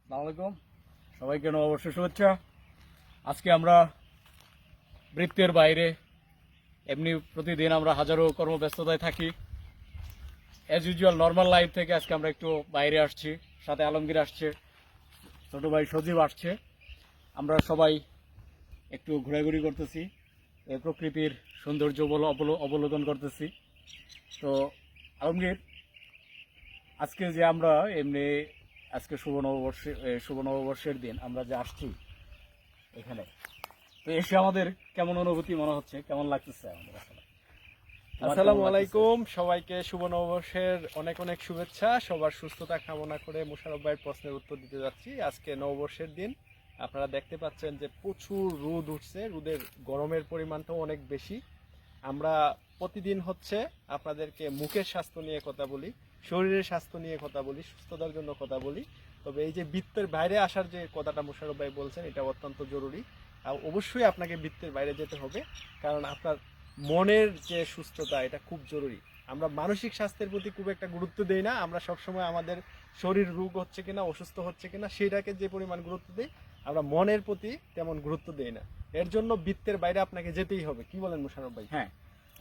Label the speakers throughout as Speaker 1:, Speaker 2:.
Speaker 1: আসসালামু আলাইকুম, সবাইকে নববর্ষের শুভেচ্ছা। আজকে আমরা বৃত্তের বাইরে এমনি প্রতিদিন আমরা হাজারো কর্মব্যস্ততায় থাকি। অ্যাজ ইউজুয়াল নর্মাল লাইফ থেকে আজকে আমরা একটু বাইরে আসছি, সাথে আলমগীর আসছে, ছোট ভাই সজীব আসছে। আমরা সবাই একটু ঘোরাঘুরি করতেছি, প্রকৃতির সৌন্দর্য অবলোকন করতেছি। তো আলমগীর, আজকে যে আমরা এমনি আজকে শুভ নববর্ষের দিন আমরা যে আসছি এখানে, তো এসে আমাদের কেমন অনুভূতি মনে হচ্ছে, কেমন লাগতেছে আমাদের? আসলে
Speaker 2: আসসালামু আলাইকুম, সবাইকে শুভ নববর্ষের অনেক অনেক শুভেচ্ছা। সবার সুস্থতা কামনা করে মোশাররফ ভাইয়ের প্রশ্নের উত্তর দিতে যাচ্ছি। আজকে নববর্ষের দিন, আপনারা দেখতে পাচ্ছেন যে প্রচুর রোদ উঠছে, রোদের গরমের পরিমাণটাও অনেক বেশি। আমরা প্রতিদিন হচ্ছে আপনাদেরকে মুখের স্বাস্থ্য নিয়ে কথা বলি, শরীরের স্বাস্থ্য নিয়ে কথা বলি, সুস্থতার জন্য কথা বলি। তবে এই যে বৃত্তের বাইরে আসার যে কথাটা মোশাররফ ভাই বলছেন, এটা অত্যন্ত জরুরি। আর অবশ্যই আপনাকে বৃত্তের বাইরে যেতে হবে, কারণ আপনার মনের যে সুস্থতা এটা খুব জরুরি। আমরা মানসিক স্বাস্থ্যের প্রতি খুব একটা গুরুত্ব দেই না। আমরা সবসময় আমাদের শরীর রোগ হচ্ছে কিনা, অসুস্থ হচ্ছে কিনা সেটাকে যে পরিমাণ গুরুত্ব দিই, আমরা মনের প্রতি তেমন গুরুত্ব দেই না। এর জন্য বৃত্তের বাইরে আপনাকে যেতেই হবে। কি বলেন মোশাররফ ভাই?
Speaker 1: হ্যাঁ,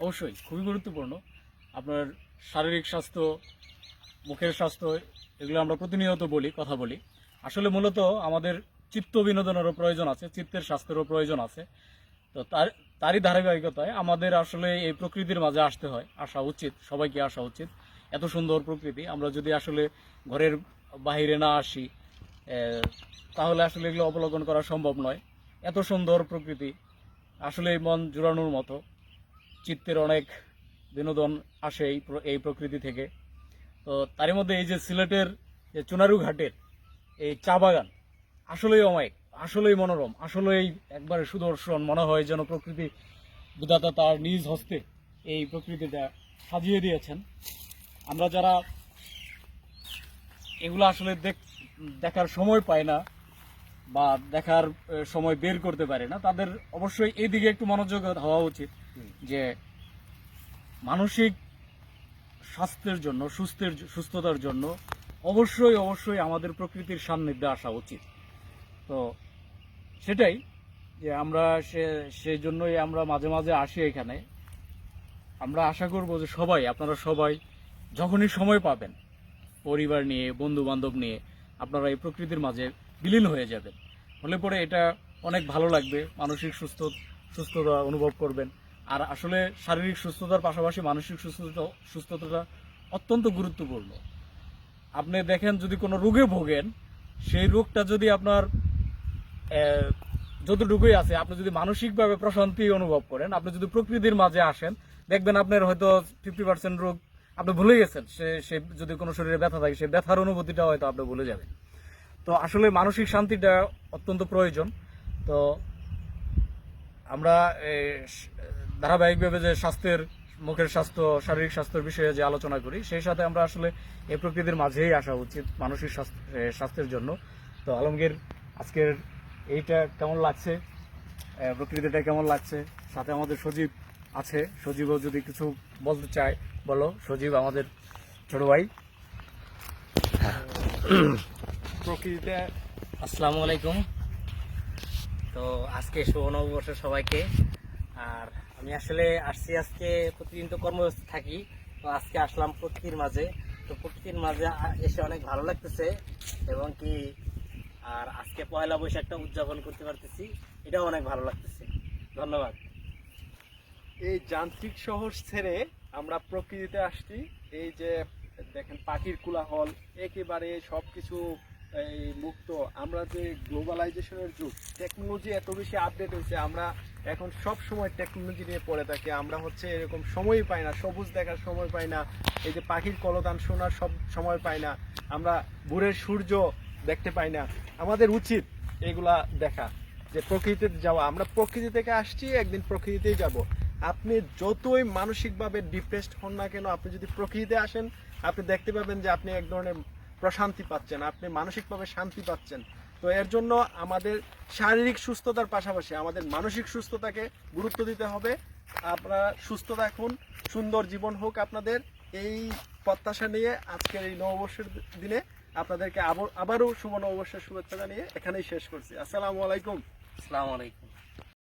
Speaker 1: অবশ্যই খুবই গুরুত্বপূর্ণ। আপনার শারীরিক স্বাস্থ্য, মুখের স্বাস্থ্য, এগুলো আমরা প্রতিনিয়ত কথা বলি। আসলে মূলত আমাদের চিত্ত বিনোদনেরও প্রয়োজন আছে, চিত্তের স্বাস্থ্যেরও প্রয়োজন আছে। তো তারই ধারাবাহিকতায় আমাদের আসলে এই প্রকৃতির মাঝে আসা উচিত, সবাইকে আসা উচিত। এত সুন্দর প্রকৃতি, আমরা যদি আসলে ঘরের বাহিরে না আসি তাহলে আসলে এগুলো অবলোকন করা সম্ভব নয়। এত সুন্দর প্রকৃতি, আসলে মন জুড়ানোর মতো। চিত্তের অনেক বিনোদন আসে এই প্রকৃতি থেকে। তো তারই মধ্যে এই যে সিলেটের যে চুনারু ঘাটের এই চা বাগান আসলেই অমায়িক, আসলেই মনোরম, আসলেই একবারে সুদর্শন। মনে হয় যেন প্রকৃতি বিধাতা তার নিজ হস্তে এই প্রকৃতিটা সাজিয়ে দিয়েছেন। আমরা যারা এগুলো আসলে দেখার সময় পাই না বা দেখার সময় বের করতে পারে না, তাদের অবশ্যই এই দিকে একটু মনোযোগ হওয়া উচিত যে মানসিক স্বাস্থ্যের জন্য, সুস্থতার জন্য অবশ্যই অবশ্যই আমাদের প্রকৃতির সান্নিধ্যে আসা উচিত। তো সেটাই যে আমরা সেই জন্যই আমরা মাঝে মাঝে আসি এখানে। আমরা আশা করব যে আপনারা সবাই যখনই সময় পাবেন পরিবার নিয়ে, বন্ধু বান্ধব নিয়ে আপনারা এই প্রকৃতির মাঝে বিলীন হয়ে যাবেন। হলে পরে এটা অনেক ভালো লাগবে, মানসিক সুস্থতা অনুভব করবেন। আর আসলে শারীরিক সুস্থতার পাশাপাশি মানসিক সুস্থতাটা অত্যন্ত গুরুত্বপূর্ণ। আপনি দেখেন, যদি কোনো রোগে ভোগেন, সেই রোগটা যদি আপনার যতটুকুই আছে, আপনি যদি মানসিকভাবে প্রশান্তি অনুভব করেন, আপনি যদি প্রকৃতির মাঝে আসেন, দেখবেন আপনার হয়তো 50% রোগ আপনি ভুলে গেছেন। সে যদি কোনো শরীরে ব্যথা থাকে, সেই ব্যথার অনুভূতিটা হয়তো আপনি ভুলে যাবেন। তো আসলে মানসিক শান্তিটা অত্যন্ত প্রয়োজন। তো আমরা ধারাবাহিকভাবে যে মুখের স্বাস্থ্য, শারীরিক স্বাস্থ্যের বিষয়ে যে আলোচনা করি, সেই সাথে আমরা আসলে এই প্রকৃতির মাঝেই আসা উচিত মানসিক স্বাস্থ্যের জন্য। তো আলমগীর, আজকের এইটা কেমন লাগছে, প্রকৃতিটা কেমন লাগছে? সাথে আমাদের সজীব আছে, সজীবও যদি কিছু বলতে চায় বলো। সজীব আমাদের ছোট ভাই।
Speaker 2: প্রকৃতিতে
Speaker 3: আসসালামু আলাইকুম। তো আজকে শুভ নববর্ষ সবাইকে। আর আমি আসলে আসছি, আজকে প্রতিদিন তো কর্মব্যস্ত থাকি, তো আজকে আসলাম প্রকৃতির মাঝে। তো প্রকৃতির মাঝে এসে অনেক ভালো লাগতেছে, এবং কি আর আজকে পয়লা বৈশাখটা উদযাপন করতে পারতেছি, এটাও অনেক ভালো লাগতেছে। ধন্যবাদ।
Speaker 2: এই যান্ত্রিক শহর ছেড়ে আমরা প্রকৃতিতে আসছি। এই যে দেখেন পাখির কোলাহল, একেবারে সবকিছু এই মুক্ত। আমরা যে গ্লোবালাইজেশনের যুগ, টেকনোলজি এত বেশি আপডেট হয়েছে, আমরা এখন সব সময় টেকনোলজি নিয়ে পড়ে থাকি। আমরা হচ্ছে এরকম সময়ই পাই না, সবুজ দেখার সময় পাই না, এই যে পাখির কলতান শোনার সব সময় পাই না, আমরা ভোরের সূর্য দেখতে পাই না। আমাদের উচিত এগুলা দেখা, যে প্রকৃতিতে যাওয়া। আমরা প্রকৃতি থেকে আসছি, একদিন প্রকৃতিতেই যাব। আপনি যতই মানসিকভাবে ডিপ্রেসড হন না কেন, আপনি যদি প্রকৃতিতে আসেন, আপনি দেখতে পাবেন যে আপনি এক ধরনের প্রশান্তি পাচ্ছেন, আপনি মানসিকভাবে শান্তি পাচ্ছেন। তো এর জন্য আমাদের শারীরিক সুস্থতার পাশাপাশি আমাদের মানসিক সুস্থতাকে গুরুত্ব দিতে হবে। আপনারা সুস্থ থাকুন, সুন্দর জীবন হোক আপনাদের, এই প্রত্যাশা নিয়ে আজকের এই নববর্ষের দিনে আপনাদেরকে আবারও শুভ নববর্ষের শুভেচ্ছা জানিয়ে এখানেই শেষ করছি। আসসালামু আলাইকুম।
Speaker 3: আসসালামু আলাইকুম।